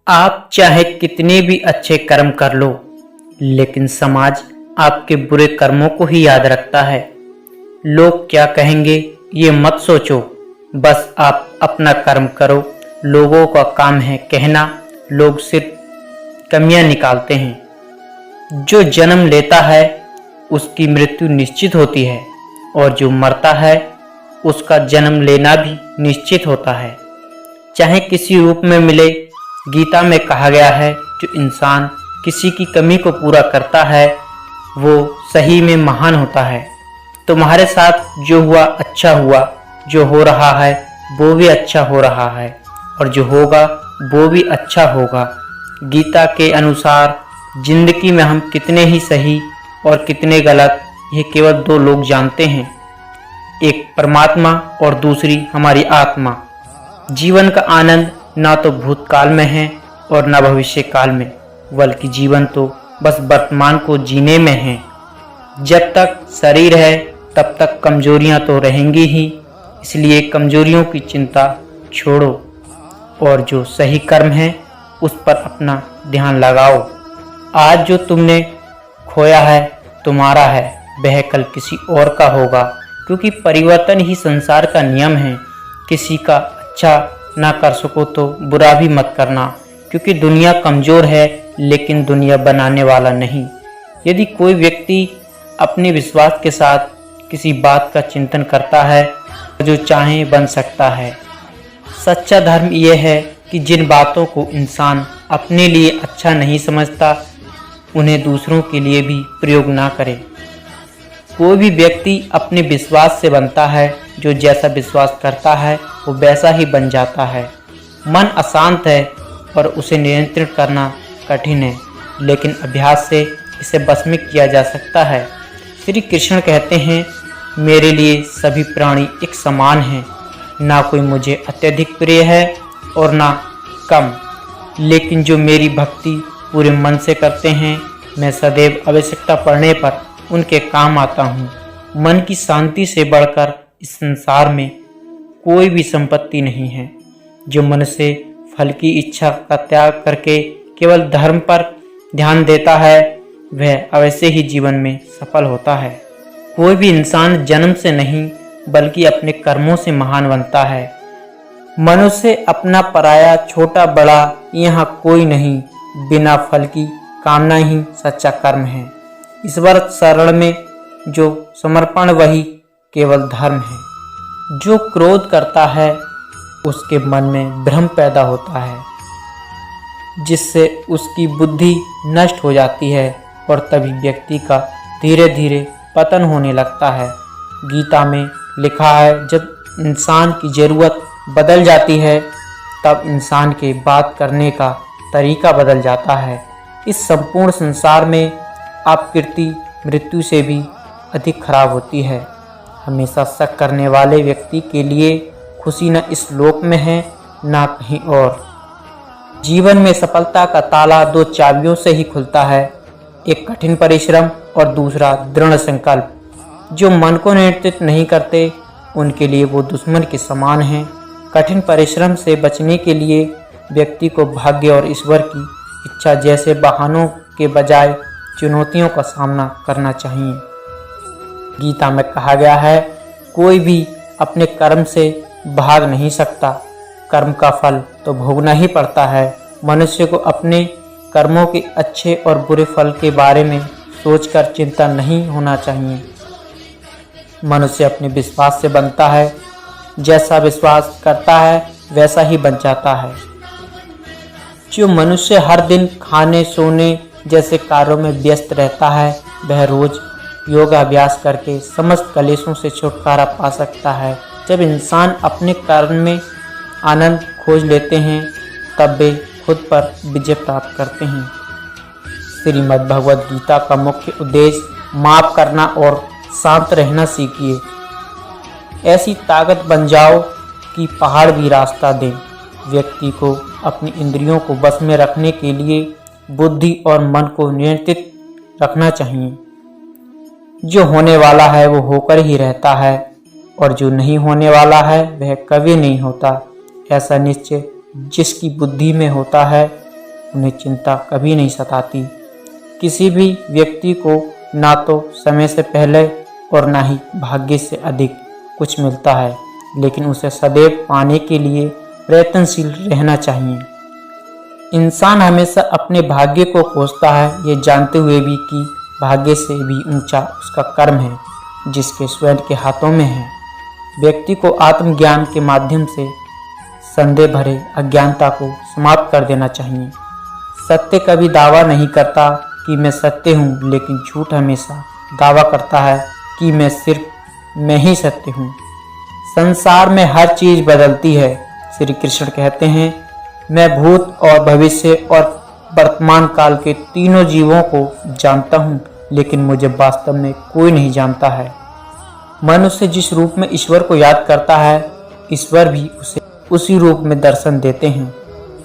आप चाहे कितने भी अच्छे कर्म कर लो, लेकिन समाज आपके बुरे कर्मों को ही याद रखता है। लोग क्या कहेंगे ये मत सोचो, बस आप अपना कर्म करो। लोगों का काम है कहना, लोग सिर्फ कमियां निकालते हैं। जो जन्म लेता है उसकी मृत्यु निश्चित होती है, और जो मरता है उसका जन्म लेना भी निश्चित होता है, चाहे किसी रूप में मिले। गीता में कहा गया है, जो इंसान किसी की कमी को पूरा करता है वो सही में महान होता है। तुम्हारे साथ जो हुआ अच्छा हुआ, जो हो रहा है वो भी अच्छा हो रहा है, और जो होगा वो भी अच्छा होगा। गीता के अनुसार जिंदगी में हम कितने ही सही और कितने गलत, ये केवल दो लोग जानते हैं, एक परमात्मा और दूसरी हमारी आत्मा। जीवन का आनंद ना तो भूतकाल में है और ना भविष्य काल में, बल्कि जीवन तो बस वर्तमान को जीने में है। जब तक शरीर है तब तक कमजोरियां तो रहेंगी ही, इसलिए कमजोरियों की चिंता छोड़ो और जो सही कर्म है उस पर अपना ध्यान लगाओ। आज जो तुमने खोया है तुम्हारा है, वह कल किसी और का होगा, क्योंकि परिवर्तन ही संसार का नियम है। किसी का अच्छा ना कर सको तो बुरा भी मत करना, क्योंकि दुनिया कमज़ोर है लेकिन दुनिया बनाने वाला नहीं। यदि कोई व्यक्ति अपने विश्वास के साथ किसी बात का चिंतन करता है तो जो चाहे बन सकता है। सच्चा धर्म यह है कि जिन बातों को इंसान अपने लिए अच्छा नहीं समझता उन्हें दूसरों के लिए भी प्रयोग ना करे। कोई भी व्यक्ति अपने विश्वास से बनता है, जो जैसा विश्वास करता है वो वैसा ही बन जाता है। मन अशांत है और उसे नियंत्रित करना कठिन है, लेकिन अभ्यास से इसे बस में किया जा सकता है। श्री कृष्ण कहते हैं, मेरे लिए सभी प्राणी एक समान हैं, ना कोई मुझे अत्यधिक प्रिय है और ना कम, लेकिन जो मेरी भक्ति पूरे मन से करते हैं मैं सदैव आवश्यकता पड़ने पर उनके काम आता हूँ। मन की शांति से बढ़कर इस संसार में कोई भी संपत्ति नहीं है। जो मनुष्य फल की इच्छा का त्याग करके केवल धर्म पर ध्यान देता है वह अवश्य ही जीवन में सफल होता है। कोई भी इंसान जन्म से नहीं बल्कि अपने कर्मों से महान बनता है। मनुष्य अपना पराया छोटा बड़ा यहाँ कोई नहीं, बिना फल की कामना ही सच्चा कर्म है। ईश्वर शरण में जो समर्पण वही केवल धर्म है। जो क्रोध करता है उसके मन में भ्रम पैदा होता है, जिससे उसकी बुद्धि नष्ट हो जाती है और तभी व्यक्ति का धीरे धीरे पतन होने लगता है। गीता में लिखा है, जब इंसान की ज़रूरत बदल जाती है तब इंसान के बात करने का तरीका बदल जाता है। इस संपूर्ण संसार में अपकीर्ति मृत्यु से भी अधिक खराब होती है। हमेशा शक करने वाले व्यक्ति के लिए खुशी न इस लोक में है ना कहीं और। जीवन में सफलता का ताला दो चाबियों से ही खुलता है, एक कठिन परिश्रम और दूसरा दृढ़ संकल्प। जो मन को नियंत्रित नहीं करते उनके लिए वो दुश्मन के समान हैं। कठिन परिश्रम से बचने के लिए व्यक्ति को भाग्य और ईश्वर की इच्छा जैसे बहानों के बजाय चुनौतियों का सामना करना चाहिए। गीता में कहा गया है, कोई भी अपने कर्म से भाग नहीं सकता, कर्म का फल तो भोगना ही पड़ता है। मनुष्य को अपने कर्मों के अच्छे और बुरे फल के बारे में सोचकर चिंता नहीं होना चाहिए। मनुष्य अपने विश्वास से बनता है, जैसा विश्वास करता है वैसा ही बन जाता है। जो मनुष्य हर दिन खाने सोने जैसे कार्यों में व्यस्त रहता है वह रोज योगाभ्यास करके समस्त कलेशों से छुटकारा पा सकता है। जब इंसान अपने कर्म में आनंद खोज लेते हैं तब वे खुद पर विजय प्राप्त करते हैं। श्रीमद् भगवद गीता का मुख्य उद्देश्य माफ करना और शांत रहना सीखिए। ऐसी ताकत बन जाओ कि पहाड़ भी रास्ता दें। व्यक्ति को अपनी इंद्रियों को बस में रखने के लिए बुद्धि और मन को नियंत्रित रखना चाहिए। जो होने वाला है वो होकर ही रहता है और जो नहीं होने वाला है वह कभी नहीं होता। ऐसा निश्चय जिसकी बुद्धि में होता है उन्हें चिंता कभी नहीं सताती। किसी भी व्यक्ति को ना तो समय से पहले और ना ही भाग्य से अधिक कुछ मिलता है, लेकिन उसे सदैव पाने के लिए प्रयत्नशील रहना चाहिए। इंसान हमेशा अपने भाग्य को खोजता है, ये जानते हुए भी कि भाग्य से भी ऊंचा उसका कर्म है, जिसके स्वयं के हाथों में है। व्यक्ति को आत्मज्ञान के माध्यम से संदेह भरे अज्ञानता को समाप्त कर देना चाहिए। सत्य कभी दावा नहीं करता कि मैं सत्य हूँ, लेकिन झूठ हमेशा दावा करता है कि मैं ही सत्य हूँ। संसार में हर चीज बदलती है। श्री कृष्ण कहते हैं, मैं भूत और भविष्य और वर्तमान काल के तीनों जीवों को जानता हूँ, लेकिन मुझे वास्तव में कोई नहीं जानता है। मनुष्य जिस रूप में ईश्वर को याद करता है, ईश्वर भी उसे उसी रूप में दर्शन देते हैं।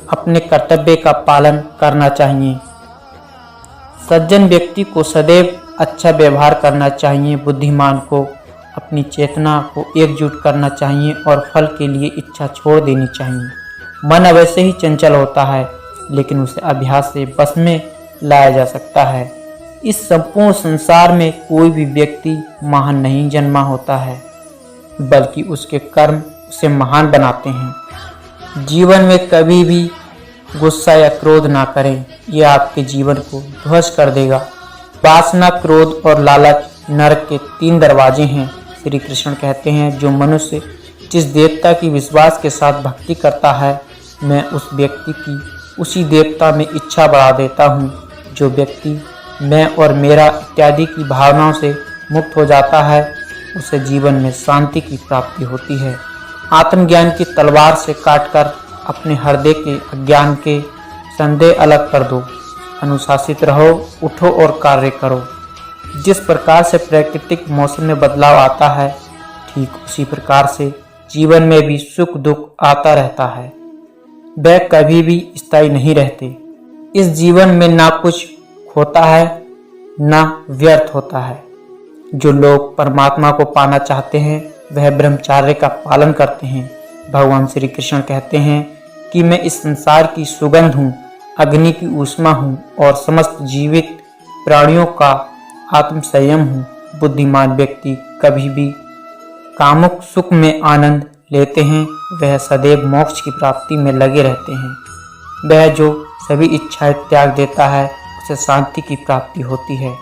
अपने कर्तव्य का पालन करना चाहिए। सज्जन व्यक्ति को सदैव अच्छा व्यवहार करना चाहिए। बुद्धिमान को अपनी चेतना को एकजुट करना चाहिए और फल के लिए इच्छा छोड़ देनी चाहिए। मन अवश्य ही चंचल होता है, लेकिन उसे अभ्यास से बस में लाया जा सकता है। इस संपूर्ण संसार में कोई भी व्यक्ति महान नहीं जन्मा होता है, बल्कि उसके कर्म उसे महान बनाते हैं। जीवन में कभी भी गुस्सा या क्रोध ना करें, यह आपके जीवन को ध्वस्त कर देगा। वासना, क्रोध और लालच नरक के 3 दरवाजे हैं। श्री कृष्ण कहते हैं, जो मनुष्य जिस देवता की विश्वास के साथ भक्ति करता है, मैं उस व्यक्ति की उसी देवता में इच्छा बढ़ा देता हूँ। जो व्यक्ति मैं और मेरा इत्यादि की भावनाओं से मुक्त हो जाता है, उसे जीवन में शांति की प्राप्ति होती है। आत्मज्ञान की तलवार से काटकर अपने हृदय के अज्ञान के संदेह अलग कर दो। अनुशासित रहो, उठो और कार्य करो। जिस प्रकार से प्राकृतिक मौसम में बदलाव आता है, ठीक उसी प्रकार से जीवन में भी सुख दुख आता रहता है। वह कभी भी स्थायी नहीं रहते। इस जीवन में ना कुछ होता है, ना व्यर्थ होता है। जो लोग परमात्मा को पाना चाहते हैं, वह ब्रह्मचर्य का पालन करते हैं। भगवान श्री कृष्ण कहते हैं कि मैं इस संसार की सुगंध हूँ, अग्नि की ऊष्मा हूँ और समस्त जीवित प्राणियों का आत्म संयम हूँ। बुद्धिमान व्यक्ति कभी भी कामुक सुख में आनंद लेते हैं, वह सदैव मोक्ष की प्राप्ति में लगे रहते हैं। वह जो सभी इच्छाएं त्याग देता है, उसे शांति की प्राप्ति होती है।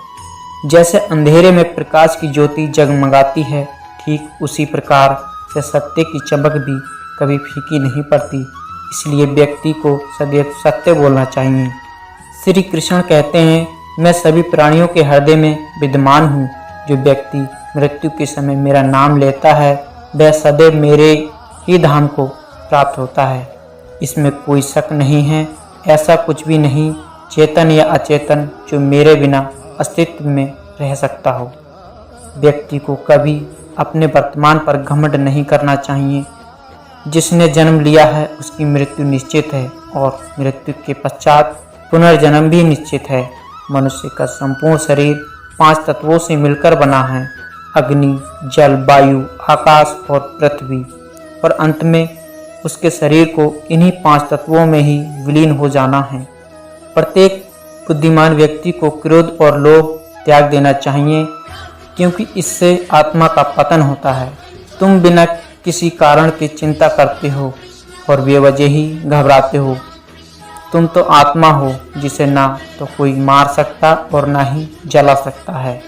जैसे अंधेरे में प्रकाश की ज्योति जगमगाती है, ठीक उसी प्रकार से सत्य की चमक भी कभी फीकी नहीं पड़ती। इसलिए व्यक्ति को सदैव सत्य बोलना चाहिए। श्री कृष्ण कहते हैं, मैं सभी प्राणियों के हृदय में विद्यमान हूँ। जो व्यक्ति मृत्यु के समय मेरा नाम लेता है, वह सदैव मेरे ही धाम को प्राप्त होता है। इसमें कोई शक नहीं है। ऐसा कुछ भी नहीं, चेतन या अचेतन, जो मेरे बिना अस्तित्व में रह सकता हो। व्यक्ति को कभी अपने वर्तमान पर घमंड नहीं करना चाहिए। जिसने जन्म लिया है, उसकी मृत्यु निश्चित है और मृत्यु के पश्चात पुनर्जन्म भी निश्चित है। मनुष्य का संपूर्ण शरीर 5 तत्वों से मिलकर बना है, अग्नि, जल, वायु, आकाश और पृथ्वी, और अंत में उसके शरीर को इन्हीं 5 तत्वों में ही विलीन हो जाना है। प्रत्येक बुद्धिमान व्यक्ति को क्रोध और लोभ त्याग देना चाहिए, क्योंकि इससे आत्मा का पतन होता है। तुम बिना किसी कारण की चिंता करते हो और बेवजह ही घबराते हो। तुम तो आत्मा हो, जिसे ना तो कोई मार सकता और ना ही जला सकता है।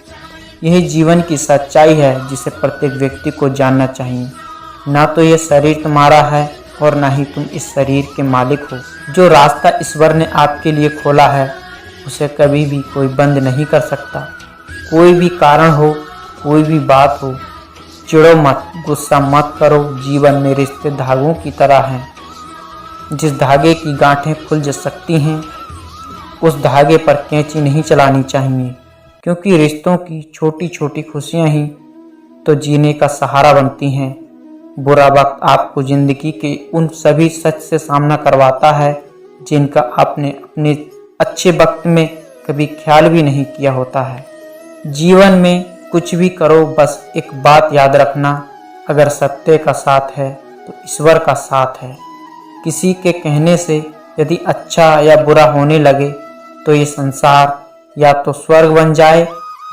यही जीवन की सच्चाई है, जिसे प्रत्येक व्यक्ति को जानना चाहिए। ना तो ये शरीर तुम्हारा है और ना ही तुम इस शरीर के मालिक हो। जो रास्ता ईश्वर ने आपके लिए खोला है, उसे कभी भी कोई बंद नहीं कर सकता। कोई भी कारण हो, कोई भी बात हो, चिढ़ो मत, गुस्सा मत करो। जीवन में रिश्ते धागों की तरह हैं। जिस धागे की गांठें खुल जा सकती हैं, उस धागे पर कैंची नहीं चलानी चाहिए, क्योंकि रिश्तों की छोटी छोटी खुशियां ही तो जीने का सहारा बनती हैं। बुरा वक्त आपको जिंदगी के उन सभी सच से सामना करवाता है, जिनका आपने अपने अच्छे वक्त में कभी ख्याल भी नहीं किया होता है। जीवन में कुछ भी करो, बस एक बात याद रखना, अगर सत्य का साथ है तो ईश्वर का साथ है। किसी के कहने से यदि अच्छा या बुरा होने लगे तो ये संसार या तो स्वर्ग बन जाए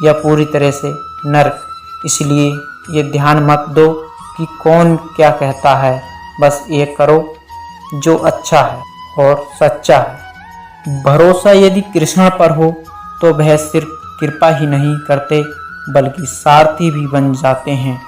या पूरी तरह से नरक। इसलिए ये ध्यान मत दो कि कौन क्या कहता है, बस ये करो जो अच्छा है और सच्चा है। भरोसा यदि कृष्ण पर हो तो वह सिर्फ कृपा ही नहीं करते बल्कि सारथी भी बन जाते हैं।